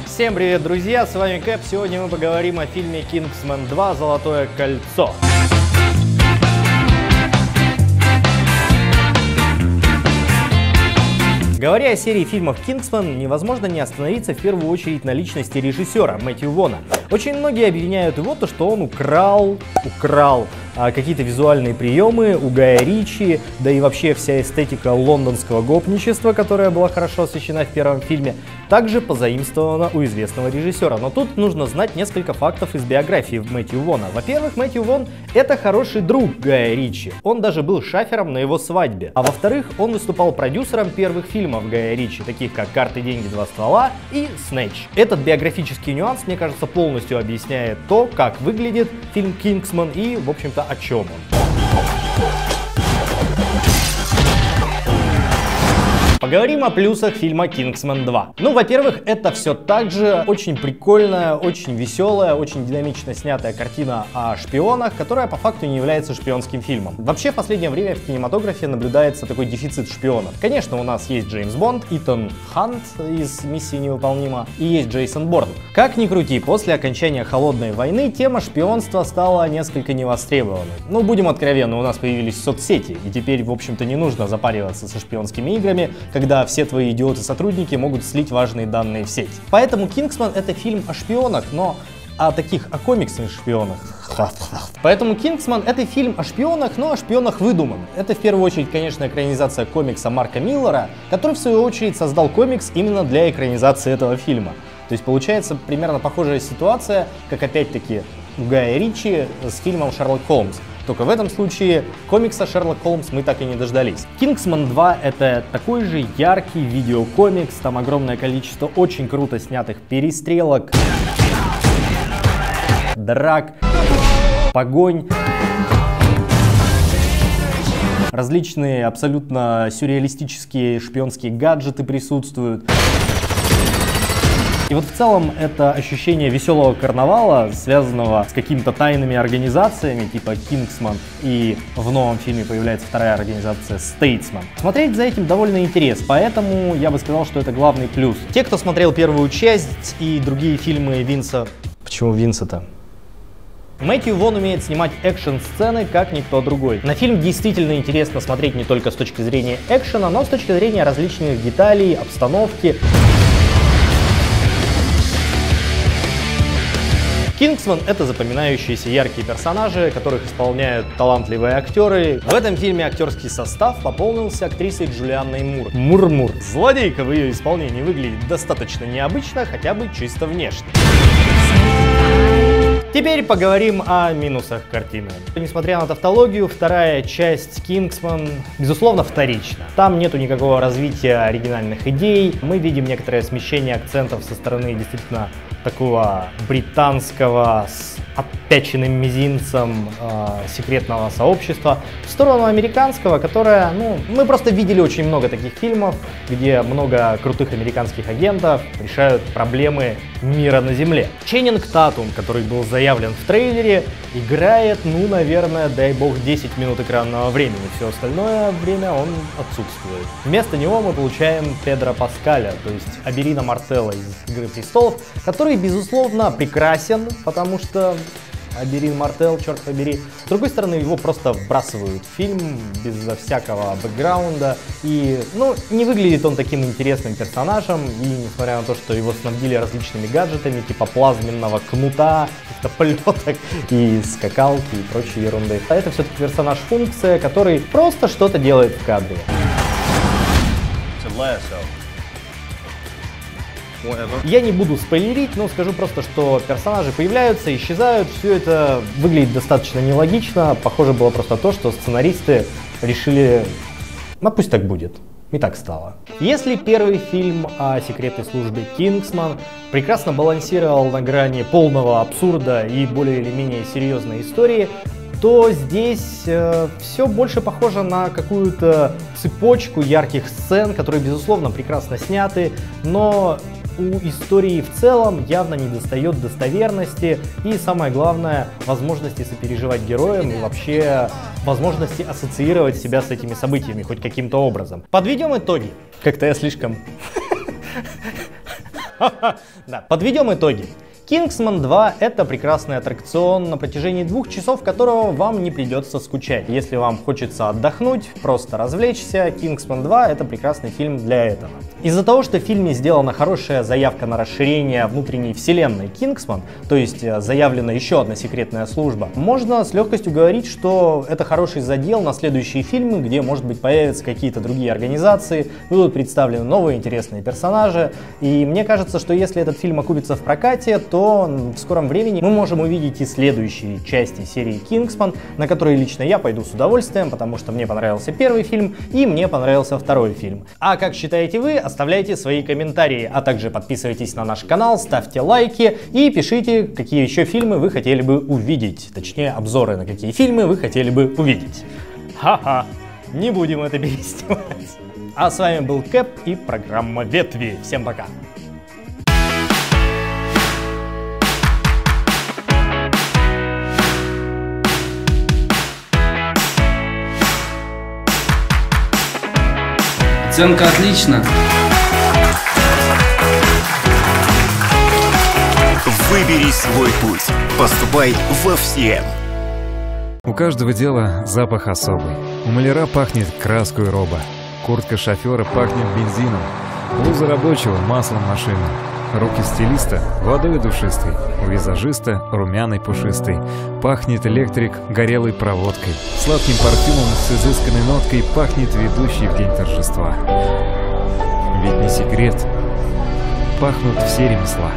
Всем привет, друзья! С вами Кэп. Сегодня мы поговорим о фильме «Кингсман 2. Золотое кольцо». Говоря о серии фильмов «Кингсман», невозможно не остановиться в первую очередь на личности режиссера Мэтью Вона. Очень многие обвиняют его, что он украл какие-то визуальные приемы у Гая Ричи, да и вообще вся эстетика лондонского гопничества, которая была хорошо освещена в первом фильме, также позаимствована у известного режиссера. Но тут нужно знать несколько фактов из биографии Мэтью Вона. Во-первых, Мэтью Вон — это хороший друг Гая Ричи. Он даже был шафером на его свадьбе. А во-вторых, он выступал продюсером первых фильмов Гая Ричи, таких как «Карты, деньги, два ствола» и «Снэч». Этот биографический нюанс, мне кажется, полностью объясняет то, как выглядит фильм «Кингсман» и, в общем-то, о чем он. Поговорим о плюсах фильма «Кингсман 2». Ну, во-первых, это все так же очень прикольная, очень веселая, очень динамично снятая картина о шпионах, которая по факту не является шпионским фильмом. Вообще, в последнее время в кинематографе наблюдается такой дефицит шпионов. Конечно, у нас есть Джеймс Бонд, Итан Хант из «Миссии невыполнима» и есть Джейсон Борн. Как ни крути, после окончания Холодной войны тема шпионства стала несколько невостребованной. Ну, будем откровенны, у нас появились соцсети, и теперь, в общем-то, не нужно запариваться со шпионскими играми, когда все твои идиоты-сотрудники могут слить важные данные в сеть. Поэтому «Кингсман» — это фильм о шпионах, но о комиксных шпионах. Поэтому «Кингсман» — это фильм о шпионах, но о шпионах выдуманных. Это в первую очередь, конечно, экранизация комикса Марка Миллера, который в свою очередь создал комикс именно для экранизации этого фильма. То есть получается примерно похожая ситуация, как опять-таки у Гая Ричи с фильмом «Шерлок Холмс». Только в этом случае комикса «Шерлок Холмс» мы так и не дождались. «Кингсман 2» — это такой же яркий видеокомикс, там огромное количество очень круто снятых перестрелок, драк, погонь, различные абсолютно сюрреалистические шпионские гаджеты присутствуют. И вот в целом это ощущение веселого карнавала, связанного с какими-то тайными организациями типа «Кингсман», и в новом фильме появляется вторая организация «Стейтсман». Смотреть за этим довольно интересно, поэтому я бы сказал, что это главный плюс. Те, кто смотрел первую часть и другие фильмы Винса... Почему Винса-то? Мэтью Вон умеет снимать экшн-сцены, как никто другой. На фильм действительно интересно смотреть не только с точки зрения экшена, но с точки зрения различных деталей, обстановки. «Кингсман» — это запоминающиеся яркие персонажи, которых исполняют талантливые актеры. В этом фильме актерский состав пополнился актрисой Джулианной Мур. Мур-Мур. Злодейка в ее исполнении выглядит достаточно необычно, хотя бы чисто внешне. Теперь поговорим о минусах картины. Несмотря на тавтологию, вторая часть «Кингсман» безусловно вторична. Там нету никакого развития оригинальных идей. Мы видим некоторое смещение акцентов со стороны действительно такого британского с отпяченным мизинцем секретного сообщества в сторону американского, которое, мы просто видели очень много таких фильмов, где много крутых американских агентов решают проблемы мира на земле. Ченнинг Татум, который был заявлен в трейлере, играет, наверное, дай бог, 10 минут экранного времени. Все остальное время он отсутствует. Вместо него мы получаем Педро Паскаля, то есть Аберина Мартелла из «Игры престолов», который, безусловно, прекрасен, потому что Аберин Мартелл, черт побери. С другой стороны, его просто вбрасывают в фильм безо всякого бэкграунда. И, не выглядит он таким интересным персонажем. И несмотря на то, что его снабдили различными гаджетами, типа плазменного кнута, каких-то полеток и скакалки и прочей ерунды. А это все-таки персонаж-функция, который просто что-то делает в кадре. Я не буду спойлерить, но скажу просто, что персонажи появляются, исчезают, все это выглядит достаточно нелогично. Похоже было просто то, что сценаристы решили, пусть так будет. И так стало. Если первый фильм о секретной службе «Кингсман» прекрасно балансировал на грани полного абсурда и более или менее серьезной истории, то здесь все больше похоже на какую-то цепочку ярких сцен, которые, безусловно, прекрасно сняты, но У истории в целом явно недостает достоверности и, самое главное, возможности сопереживать героям и вообще возможности ассоциировать себя с этими событиями хоть каким-то образом. Подведем итоги. Как-то я слишком... Да, подведем итоги. Kingsman 2 — это прекрасный аттракцион, на протяжении 2 часов которого вам не придется скучать. Если вам хочется отдохнуть, просто развлечься, Kingsman 2 — это прекрасный фильм для этого. Из-за того, что в фильме сделана хорошая заявка на расширение внутренней вселенной Kingsman, то есть заявлена еще одна секретная служба, можно с легкостью говорить, что это хороший задел на следующие фильмы, где, может быть, появятся какие-то другие организации, будут представлены новые интересные персонажи. И мне кажется, что если этот фильм окупится в прокате, то в скором времени мы можем увидеть и следующие части серии Kingsman, на которые лично я пойду с удовольствием, потому что мне понравился первый фильм и мне понравился второй фильм. А как считаете вы? Оставляйте свои комментарии, а также подписывайтесь на наш канал, ставьте лайки и пишите, какие еще фильмы вы хотели бы увидеть, точнее обзоры на какие фильмы вы хотели бы увидеть. Ха-ха, не будем это перестевать. А с вами был Кэп и программа Ветви. Всем пока. Оценка отлично. Выбери свой путь. Поступай во ФСИЭН. У каждого дела запах особый. У маляра пахнет краской роба. Куртка шофера пахнет бензином. Блуза рабочего — маслом машины. Руки стилиста — водой душистой. У визажиста — румяной пушистой. Пахнет электрик горелой проводкой. Сладким парфюмом с изысканной ноткой пахнет ведущий в день торжества. Ведь не секрет, пахнут все ремесла.